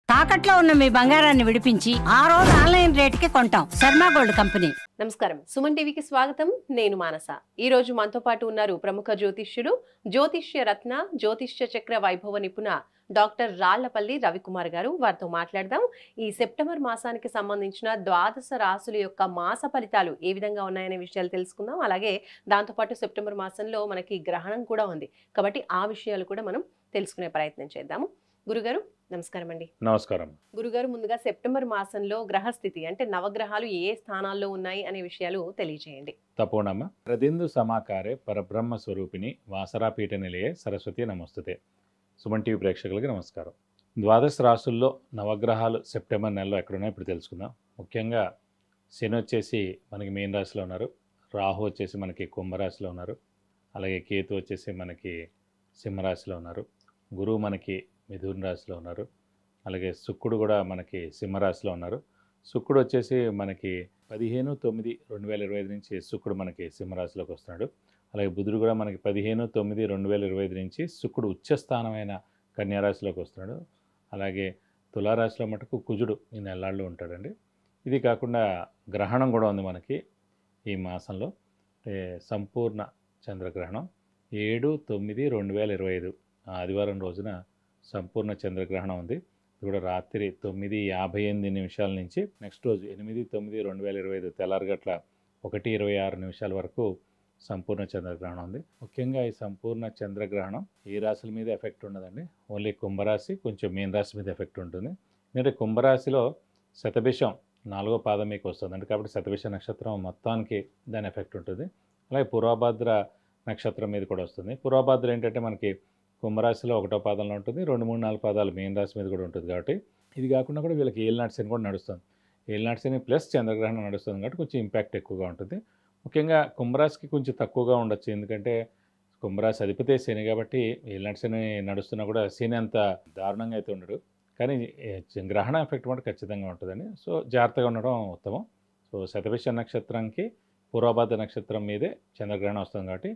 తాకట్లో ఉన్న మీ బంగారాన్ని విడిపించి ఆ రోజు ఆన్లైన్ రేటుకి కొంటాం. Sharma gold company. నమస్కారం, సుమన్ టీవీకి స్వాగతం. నేను మానస. ఈ రోజు మనతో పాటు ఉన్నారు ప్రముఖ జ్యోతిష్యుడు, జ్యోతిష్య రత్న, జ్యోతిష్య చక్ర వైభవ నిపుణ డాక్టర్ రాళ్లపల్లి రవికుమార్ గారు. వారితో మాట్లాడదాం. ఈ సెప్టెంబర్ మాసానికి సంబంధించిన ద్వాదశ రాశుల యొక్క మాస ఫలితాలు ఏ విధంగా ఉన్నాయనే విషయాలు తెలుసుకుందాం. అలాగే దాంతోపాటు సెప్టెంబర్ మాసంలో మనకి గ్రహణం కూడా ఉంది కాబట్టి ఆ విషయాలు కూడా మనం తెలుసుకునే ప్రయత్నం చేద్దాము. గురుగారు నమస్కారం అండి. నమస్కారం గురుగారు, ముందుగా సెప్టెంబర్ మాసంలో గ్రహస్థితి అంటే నవగ్రహాలు ఏ స్థానాల్లో ఉన్నాయి అనే విషయాలు తెలియజేయండి. తపోనమ్మ ప్రదిందు సమాకారే పరబ్రహ్మ స్వరూపిణి వాసరాపీఠ నిలయే సరస్వతి నమస్తుతే. సుమన్ టీవీ ప్రేక్షకులకి నమస్కారం. ద్వాదశ రాశుల్లో నవగ్రహాలు సెప్టెంబర్ నెలలో ఎక్కడున్నాయో ఇప్పుడు తెలుసుకుందాం. ముఖ్యంగా శని వచ్చేసి మనకి మీన రాశిలో ఉన్నారు, రాహు వచ్చేసి మనకి కుంభరాశిలో ఉన్నారు, అలాగే కేతు వచ్చేసి మనకి సింహరాశిలో ఉన్నారు, గురువు మనకి మిథున రాశిలో ఉన్నారు, అలాగే శుక్రుడు కూడా మనకి సింహరాశిలో ఉన్నారు. శుక్రుడు వచ్చేసి మనకి 15/9/2025 నుంచి శుక్రుడు మనకి సింహరాశిలోకి వస్తున్నాడు. అలాగే బుధుడు కూడా మనకి 15/9/2025 నుంచి శుక్రుడు ఉచ్చస్థానమైన కన్యారాశిలోకి వస్తున్నాడు. అలాగే తులారాశిలో మటుకు కుజుడు ఈ నెలల్లో ఉంటాడండి. ఇది కాకుండా గ్రహణం కూడా ఉంది మనకి ఈ మాసంలో. సంపూర్ణ చంద్రగ్రహణం 7/9/2025 ఆదివారం రోజున సంపూర్ణ చంద్రగ్రహణం ఉంది. ఇది కూడా రాత్రి 9:58 నుంచి నెక్స్ట్ రోజు 8/9/2025 తెల్లారగట్ల 1:26 వరకు సంపూర్ణ చంద్రగ్రహణం ఉంది. ముఖ్యంగా ఈ సంపూర్ణ చంద్రగ్రహణం ఈ రాశుల మీద ఎఫెక్ట్ ఉండదండి. ఓన్లీ కుంభరాశి కొంచెం మీన రాశి మీద ఎఫెక్ట్ ఉంటుంది. ఎందుకంటే కుంభరాశిలో శతభిషం 4వ పాదం మీకు వస్తుంది కాబట్టి శతభిష నక్షత్రం మొత్తానికి దాని ఎఫెక్ట్ ఉంటుంది. అలాగే పూర్వభాద్ర నక్షత్రం మీద కూడా వస్తుంది. పూర్వభాద్ర ఏంటంటే మనకి కుంభరాశిలో 1వ పాదంలో ఉంటుంది, 2, 3, 4 పాదాలు మీన రాశి మీద కూడా ఉంటుంది కాబట్టి ఇది కాకుండా కూడా వీళ్ళకి ఏలినాటి శని కూడా నడుస్తుంది. ఏలినాటి శని ప్లస్ చంద్రగ్రహణం నడుస్తుంది కాబట్టి కొంచెం ఇంపాక్ట్ ఎక్కువగా ఉంటుంది. ముఖ్యంగా కుంభరాశికి కొంచెం తక్కువగా ఉండొచ్చు, ఎందుకంటే కుంభరాశి అధిపతే శని కాబట్టి ఏలినాటి శని నడుస్తున్నా కూడా శని అంత దారుణంగా అయితే ఉండడు, కానీ గ్రహణ ఎఫెక్ట్ కూడా ఖచ్చితంగా ఉంటుందండి. సో జాగ్రత్తగా ఉండడం ఉత్తమం. సో శతభిష నక్షత్రంకి పూర్వభాద్ర నక్షత్రం మీదే చంద్రగ్రహణం వస్తుంది కాబట్టి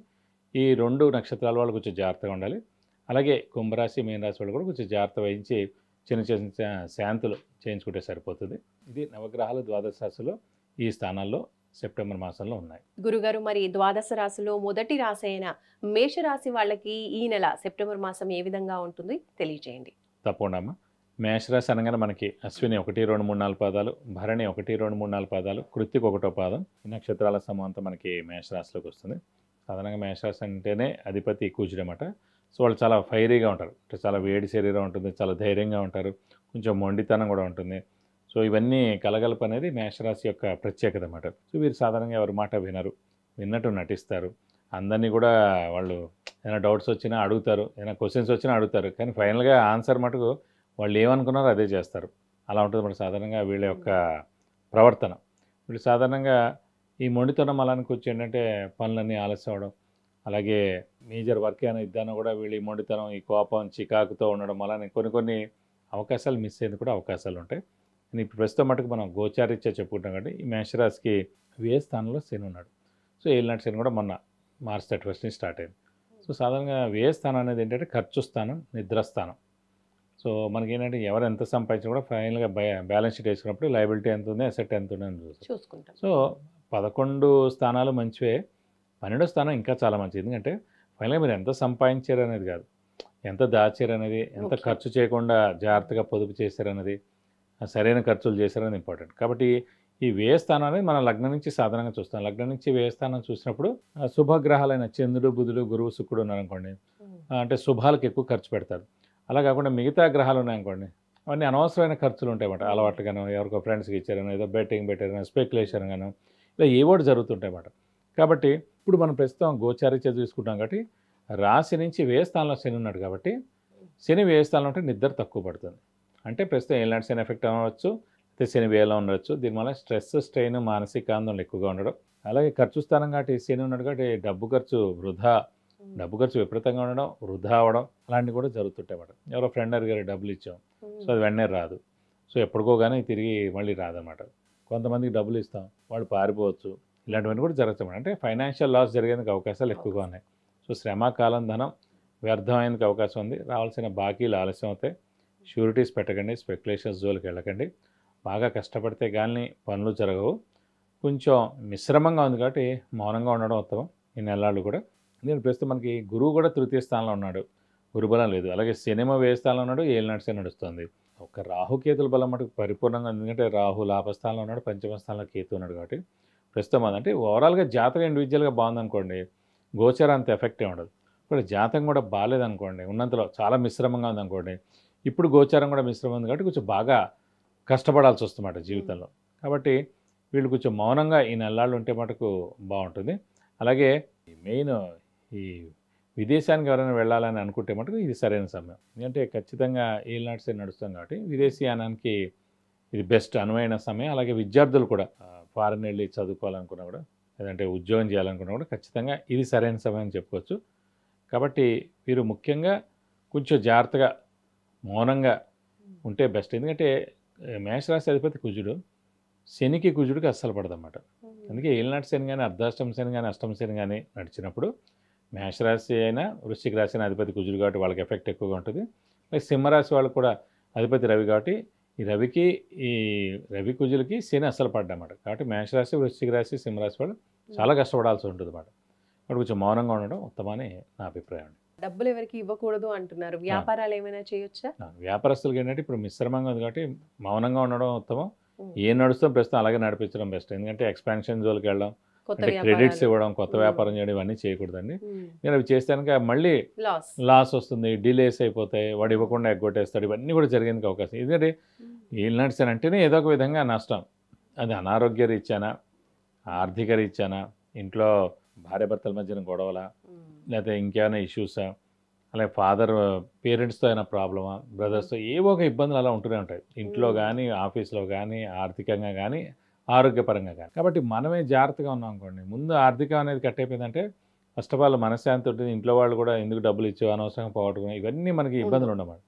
ఈ 2 నక్షత్రాల వాళ్ళు కొంచెం జాగ్రత్తగా ఉండాలి. అలాగే కుంభరాశి మీనరాశి వాళ్ళు కూడా కొంచెం జాగ్రత్త వహించి చిన్న చిన్న శాంతులు చేయించుకుంటే సరిపోతుంది. ఇది నవగ్రహాలు ద్వాదశ రాశిలో ఈ స్థానాల్లో సెప్టెంబర్ మాసంలో ఉన్నాయి. గురుగారు, మరి ద్వాదశ రాశిలో మొదటి రాశి అయిన మేషరాశి వాళ్ళకి ఈ నెల సెప్టెంబర్ మాసం ఏ విధంగా ఉంటుంది తెలియజేయండి. తప్పకుండా మేషరాశి అనగానే మనకి అశ్విని 1, 2, 3, 4 పాదాలు, భరణి 1, 2, 3, 4 పాదాలు, కృత్తిక 1వ పాదం, ఈ నక్షత్రాల సమాంతం మనకి మేషరాశిలోకి వస్తుంది. సాధారణంగా మేషరాశి అంటేనే అధిపతి కుజుడు అన్నమాట. సో వాళ్ళు చాలా ఫైరీగా ఉంటారు, అంటే చాలా వేడి శరీరం ఉంటుంది, చాలా ధైర్యంగా ఉంటారు, కొంచెం మొండితనం కూడా ఉంటుంది. సో ఇవన్నీ కలగలుపు అనేది మేషరాశి యొక్క ప్రత్యేకత అన్నమాట. సో వీరు సాధారణంగా ఎవరి మాట వినరు, విన్నట్టు నటిస్తారు. అందరినీ కూడా వాళ్ళు ఏమైనా డౌట్స్ వచ్చినా అడుగుతారు, ఏమైనా క్వశ్చన్స్ వచ్చినా అడుగుతారు, కానీ ఫైనల్గా ఆన్సర్ మటుకు వాళ్ళు ఏమనుకున్నారో అదే చేస్తారు. అలా ఉంటుంది మరి సాధారణంగా వీళ్ళ యొక్క ప్రవర్తన. వీళ్ళు సాధారణంగా ఈ మొండితనం అలానికి వచ్చి ఏంటంటే పనులన్నీ ఆలస్యం అవడం, అలాగే మేజర్ వర్క్ అయినా ఇద్దానో కూడా వీళ్ళు ఈ మొండితనం, ఈ కోపం, చికాకుతో ఉండడం అలానే కొన్ని అవకాశాలు మిస్ అయ్యేందుకు కూడా అవకాశాలు ఉంటాయి. ఇప్పుడు ప్రస్తుతం మటుకు మనం గోచారీత్యా చెప్పుకుంటాం కాబట్టి ఈ మేషరాశికి వ్యయ స్థానంలో శని ఉన్నాడు. సో ఏలినాటి శని కూడా మొన్న మార్చ్ 31 నుంచి స్టార్ట్ అయింది. సో సాధారణంగా వ్యయ స్థానం అనేది ఏంటంటే ఖర్చు స్థానం, నిద్రస్థానం. సో మనకేంటంటే ఎవరు ఎంత సంపాదించినా కూడా ఫైనల్గా బ్యాలెన్స్ షీట్ వేసుకున్నప్పుడు లయబిలిటీ ఎంత ఉంది, అసెట్ ఎంత ఉంది అని చూసుకుంటాం. సో 11 స్థానాలు మంచివే, 12వ స్థానం ఇంకా చాలా మంచిది. ఎందుకంటే ఫైనల్గా మీరు ఎంత సంపాదించారు అనేది కాదు, ఎంత దాచారు అనేది, ఎంత ఖర్చు చేయకుండా జాగ్రత్తగా పొదుపు చేశారనేది, సరైన ఖర్చులు చేశారనేది ఇంపార్టెంట్. కాబట్టి ఈ వ్యయ స్థానం అనేది మన లగ్నం నుంచి సాధారణంగా చూస్తాం. లగ్నం నుంచి వ్యయ స్థానం చూసినప్పుడు శుభగ్రహాలైన చంద్రుడు, బుధుడు, గురువు, శుక్రుడు ఉన్నారనుకోండి, అంటే శుభాలకు ఎక్కువ ఖర్చు పెడతారు. అలా కాకుండా మిగతా గ్రహాలు ఉన్నాయనుకోండి, అవన్నీ అనవసరమైన ఖర్చులు ఉంటాయన్నమాట. అలవాట్లుగాను, ఎవరికో ఫ్రెండ్స్కి ఇచ్చారనో, ఏదో బెట్టింగ్ పెట్టారనో, స్పెక్యులేషన్ గాను, ఇలా ఏవోటి జరుగుతుంటాయన్నమాట. కాబట్టి ఇప్పుడు మనం ప్రస్తుతం గోచారీత్యా చూసుకుంటాం కాబట్టి రాశి నుంచి వ్యయ స్థానంలో శని ఉన్నాడు కాబట్టి శని వ్యయ స్థానంలో ఉంటే నిద్ర తక్కువ పడుతుంది. అంటే ప్రస్తుతం ఏలాంటి శని ఎఫెక్ట్ అవ్వచ్చు, అయితే శని వ్యయలో ఉండొచ్చు. దీనివల్ల స్ట్రెస్, స్ట్రెయిన్, మానసిక ఆందోళన ఎక్కువగా ఉండడం. అలాగే ఖర్చు స్థానం కాబట్టి శని ఉన్నాడు కాబట్టి డబ్బు ఖర్చు విపరీతంగా ఉండడం, వృధా అవ్వడం అలాంటివి కూడా జరుగుతుంటాయి అన్నమాట. ఎవరో ఫ్రెండ్ అడిగారు డబ్బులు ఇచ్చాం, సో అది వెంటనే రాదు, సో ఎప్పటికో కానీ తిరిగి మళ్ళీ రాదన్నమాట. కొంతమందికి డబ్బులు ఇస్తాం, వాళ్ళు పారిపోవచ్చు, ఇలాంటివన్నీ కూడా జరుగుతాయి. అంటే ఫైనాన్షియల్ లాస్ జరిగేందుకు అవకాశాలు ఎక్కువగా ఉన్నాయి. సో శ్రమ, కాలం, ధనం వ్యర్థమయ్యేందుకు అవకాశం ఉంది. రావాల్సిన బాకీలు ఆలస్యం అవుతాయి. షూరిటీస్ పెట్టకండి, స్పెక్యులేషన్స్ జోలికి వెళ్ళకండి. బాగా కష్టపడితే కానీ పనులు జరగవు. కొంచెం మిశ్రమంగా ఉంది కాబట్టి మౌనంగా ఉండడం ఉత్తమం ఈ నెలలు కూడా. నేను ప్రస్తుతం మనకి గురువు కూడా తృతీయ స్థానంలో ఉన్నాడు, గురుబలం లేదు. అలాగే సినిమా వ్యయ స్థానంలో ఉన్నాడు, ఏలినాటి నడుస్తుంది. ఒక రాహుకేతుల బలం మటుకు పరిపూర్ణంగా ఉంది. ఎందుకంటే రాహు లాభస్థానంలో ఉన్నాడు, పంచమ స్థానంలో కేతు ఉన్నాడు కాబట్టి ప్రస్తుతం అదంటే ఓవరాల్గా జాతకం ఇండివిజువల్గా బాగుందనుకోండి, గోచరం అంత ఎఫెక్ట్ ఉండదు. ఇప్పుడు జాతకం కూడా బాగాలేదనుకోండి, ఉన్నంతలో చాలా మిశ్రమంగా ఉందనుకోండి, ఇప్పుడు గోచారం కూడా మిశ్రమం ఉంది కాబట్టి కొంచెం బాగా కష్టపడాల్సి వస్తుందన్నమాట జీవితంలో. కాబట్టి వీళ్ళు కొంచెం మౌనంగా ఈ నెలలు ఉంటే మటుకు బాగుంటుంది. అలాగే మెయిన్ ఈ విదేశానికి ఎవరైనా వెళ్ళాలని అనుకుంటే మటుకు ఇది సరైన సమయం. ఎందుకంటే ఖచ్చితంగా ఏలినాటి శని నడుస్తుంది కాబట్టి విదేశీయానానికి ఇది బెస్ట్ అనువైన సమయం. అలాగే విద్యార్థులు కూడా ఫారెన్ వెళ్ళి చదువుకోవాలనుకున్నా కూడా, లేదంటే ఉద్యోగం చేయాలనుకున్నా కూడా ఖచ్చితంగా ఇది సరైన సమయం అని చెప్పుకోవచ్చు. కాబట్టి వీరు ముఖ్యంగా కొంచెం జాగ్రత్తగా మౌనంగా ఉంటే బెస్ట్. ఎందుకంటే మేషరాశి అధిపతి కుజుడు, శనికి కుజుడికి అస్సలు పడదన్నమాట. అందుకే ఏలినాటి శని కానీ, అర్ధాష్టమ శని కానీ, అష్టమ శని కానీ నడిచినప్పుడు మేషరాశి అయినా వృశ్చిక రాశి అయినా అధిపతి కుజుడు కాబట్టి వాళ్ళకి ఎఫెక్ట్ ఎక్కువగా ఉంటుంది. అలాగే సింహరాశి వాళ్ళకు కూడా అధిపతి రవి కాబట్టి ఈ రవి కుజులకి శని అస్సలు పడ్డమాట. కాబట్టి మేషరాశి, వృశ్చిక రాశి, సింహరాశి వాళ్ళు చాలా కష్టపడాల్సి ఉంటుంది అన్నమాట. కాబట్టి కొంచెం మౌనంగా ఉండడం ఉత్తమని నా అభిప్రాయం. డబ్బులు ఎవరికి ఇవ్వకూడదు అంటున్నారు, వ్యాపారాలు ఏమైనా చేయొచ్చా? వ్యాపారస్తులకి ఏంటంటే ఇప్పుడు మిశ్రమంగా ఉంది కాబట్టి మౌనంగా ఉండడం ఉత్తమం. ఏం నడుస్తుందో ప్రస్తుతం అలాగే నడిపించడం బెస్ట్. ఎందుకంటే ఎక్స్పాన్షన్ జోలికి వెళ్ళడం, అంటే క్రెడిట్స్ ఇవ్వడం, కొత్త వ్యాపారం చేయడం ఇవన్నీ చేయకూడదండి. నేను అవి చేస్తే కనుక మళ్ళీ లాస్ వస్తుంది, డిలేస్ అయిపోతాయి, వాడు ఇవ్వకుండా ఎగ్గొట్టేస్తాడు. ఇవన్నీ కూడా జరిగేందుకు అవకాశం. ఎందుకంటే ఏలినాటి శని అంటేనే ఏదో ఒక విధంగా నష్టం. అది అనారోగ్య రీత్యానా, ఆర్థిక రీత్యానా, ఇంట్లో భార్యాభర్తల మధ్యన గొడవల, లేకపోతే ఇంకేమైనా ఇష్యూసా, అలాగే పేరెంట్స్తో అయినా ప్రాబ్లమా, బ్రదర్స్తో ఏవో ఒక ఇబ్బందులు అలా ఉంటూనే ఉంటాయి ఇంట్లో కానీ, ఆఫీస్లో కానీ, ఆర్థికంగా కానీ, ఆరోగ్యపరంగా కానీ. కాబట్టి మనమే జాగ్రత్తగా ఉన్నాం అనుకోండి, ముందు ఆర్థికం అనేది కట్ అయిపోయిందంటే ఫస్ట్ ఆఫ్ ఆల్ మనశ్శాంతి ఉంటుంది. ఇంట్లో వాళ్ళు కూడా ఎందుకు డబ్బులు ఇచ్చావు, అనవసరంగా పోగొట్టుకుని, ఇవన్నీ మనకి ఇబ్బందులు ఉండమాట.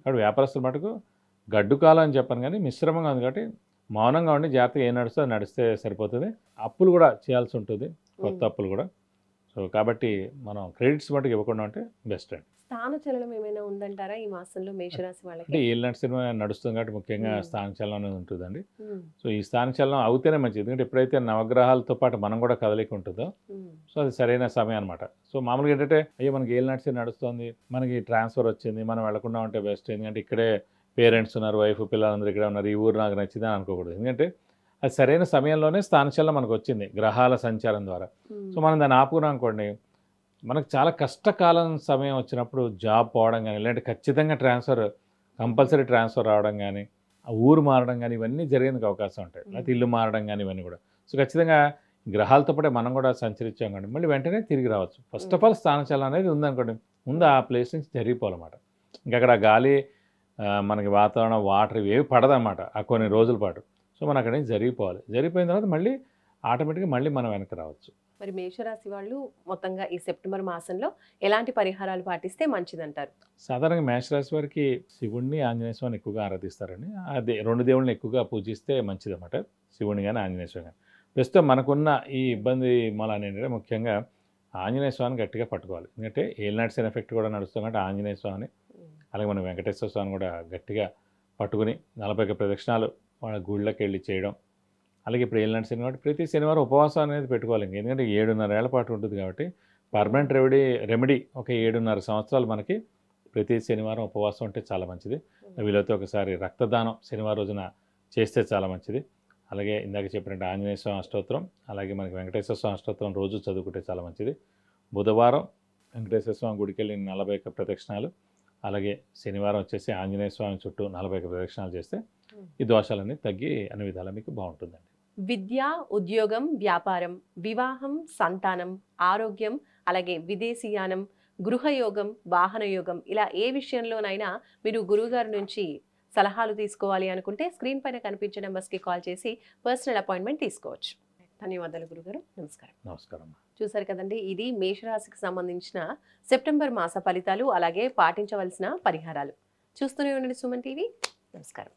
కాబట్టి వ్యాపారస్తుల మటుకు గడ్డు కాలం అని చెప్పాను కానీ మిశ్రమంగా ఉంది కాబట్టి మౌనంగా ఉండి జాగ్రత్తగా ఏం నడుస్తుందో నడిస్తే సరిపోతుంది. అప్పులు కూడా చేయాల్సి ఉంటుంది, కొత్త అప్పులు కూడా. సో కాబట్టి మనం క్రెడిట్స్ మటుకు ఇవ్వకుండా ఉంటే బెస్ట్ అండి. స్థానచలనం ఏమైనా ఉందంటారా ఈ మాసంలో మేషరాశి వాళ్ళకి? అంటే ఏలినాటి సినిమా నడుస్తుంది కాబట్టి ముఖ్యంగా స్థానచలనం అనేది ఉంటుందండి. సో ఈ స్థానచలనం అవుతేనే మంచిది. ఎందుకంటే ఎప్పుడైతే నవగ్రహాలతో పాటు మనం కూడా కదలిక ఉంటుందో సో అది సరైన సమయం అనమాట. సో మామూలుగా ఏంటంటే అయ్యో మనకి ఏలినాటి సినిమా నడుస్తుంది, మనకి ట్రాన్స్ఫర్ వచ్చింది, మనం వెళ్లకుండా ఉంటే బెస్ట్. ఎందుకంటే ఇక్కడే పేరెంట్స్ ఉన్నారు, వైఫ్ పిల్లలందరూ ఇక్కడే ఉన్నారు, ఈ ఊరు నాకు నచ్చిందని అనుకోకూడదు. ఎందుకంటే అది సరైన సమయంలోనే స్థానచలనం మనకు వచ్చింది గ్రహాల సంచారం ద్వారా. సో మనం దాన్ని ఆపుకున్నాం అనుకోండి, మనకు చాలా కష్టకాలం సమయం వచ్చినప్పుడు జాబ్ పోవడం కానీ, లేదంటే ఖచ్చితంగా కంపల్సరీ ట్రాన్స్ఫర్ రావడం కానీ, ఆ ఊరు మారడం కానీ, ఇవన్నీ జరిగేందుకు అవకాశం ఉంటాయి. లేకపోతే ఇల్లు మారడం కానీ, ఇవన్నీ కూడా. సో ఖచ్చితంగా గ్రహాలతో పాటే మనం కూడా సంచరించాం కానీ మళ్ళీ వెంటనే తిరిగి రావచ్చు. ఫస్ట్ ఆఫ్ ఆల్ స్థానచలనం అనేది ఉందనుకోండి, ముందు ఆ ప్లేస్ నుంచి జరిగిపోవాలన్నమాట. ఇంకా అక్కడ గాలి, మనకి వాతావరణం, వాటర్ ఇవేవి పడదన్నమాట ఆ కొన్ని రోజుల పాటు. సో మనం అక్కడి నుంచి జరిగిపోవాలి. జరిగిపోయిన తర్వాత మళ్ళీ ఆటోమేటిక్గా మళ్ళీ మనం వెనక్కి రావచ్చు. మరి మేషరాశి వాళ్ళు మొత్తంగా ఈ సెప్టెంబర్ మాసంలో ఎలాంటి పరిహారాలు పాటిస్తే మంచిదంటారు? సాధారణంగా మేషరాశి వారికి శివుణ్ణి, ఆంజనేయ స్వామిని ఎక్కువగా ఆరాధిస్తారండి. అదే రెండు దేవుళ్ళని ఎక్కువగా పూజిస్తే మంచిదన్నమాట, శివుని కానీ ఆంజనేయ స్వామి కానీ. ప్రస్తుతం మనకున్న ఈ ఇబ్బంది మూలాన్ని ఏంటంటే ముఖ్యంగా ఆంజనేయ స్వామిని గట్టిగా పట్టుకోవాలి. ఎందుకంటే ఏలినాటి శని ఎఫెక్ట్ కూడా నడుస్తుంది కాబట్టి ఆంజనేయ స్వామిని, అలాగే మన వెంకటేశ్వర స్వామిని కూడా గట్టిగా పట్టుకుని 40 ప్రదక్షిణాలు వాళ్ళ గుళ్ళకి వెళ్ళి చేయడం. అలాగే ఇప్పుడు ఏలినాటి శని కాబట్టి ప్రతి శనివారం ఉపవాసం అనేది పెట్టుకోవాలి. ఎందుకంటే 7.5 ఏళ్ల పాటు ఉంటుంది కాబట్టి పర్మనెంట్ రెమెడీ ఒక 7.5 సంవత్సరాలు మనకి ప్రతి శనివారం ఉపవాసం ఉంటే చాలా మంచిది. వీలైతే ఒకసారి రక్తదానం శనివారం రోజున చేస్తే చాలా మంచిది. అలాగే ఇందాక చెప్పినట్టు ఆంజనేయ స్వామి అష్టోత్తరం, అలాగే మనకి వెంకటేశ్వర స్వామి అష్టోత్తరం రోజు చదువుకుంటే చాలా మంచిది. బుధవారం వెంకటేశ్వర స్వామి గుడికి వెళ్ళి 41 ప్రదక్షిణాలు, అలాగే శనివారం వచ్చేసి ఆంజనేయ స్వామి చుట్టూ 41 ప్రదక్షిణాలు చేస్తే ఈ దోషాలన్నీ తగ్గి అన్ని విధాలా మీకు బాగుంటుందండి. విద్య, ఉద్యోగం, వ్యాపారం, వివాహం, సంతానం, ఆరోగ్యం, అలాగే విదేశీయానం, గృహయోగం, వాహన యోగం, ఇలా ఏ విషయంలోనైనా మీరు గురువుగారి నుంచి సలహాలు తీసుకోవాలి అనుకుంటే స్క్రీన్ పైన కనిపించే నెంబర్స్కి కాల్ చేసి పర్సనల్ అపాయింట్మెంట్ తీసుకోవచ్చు. ధన్యవాదాలు గురుగారు. నమస్కారం. నమస్కారం. చూసారు కదండి, ఇది మేషరాశికి సంబంధించిన సెప్టెంబర్ మాస ఫలితాలు, అలాగే పాటించవలసిన పరిహారాలు. చూస్తూనే ఉండండి సుమన్ టీవీ. నమస్కారం.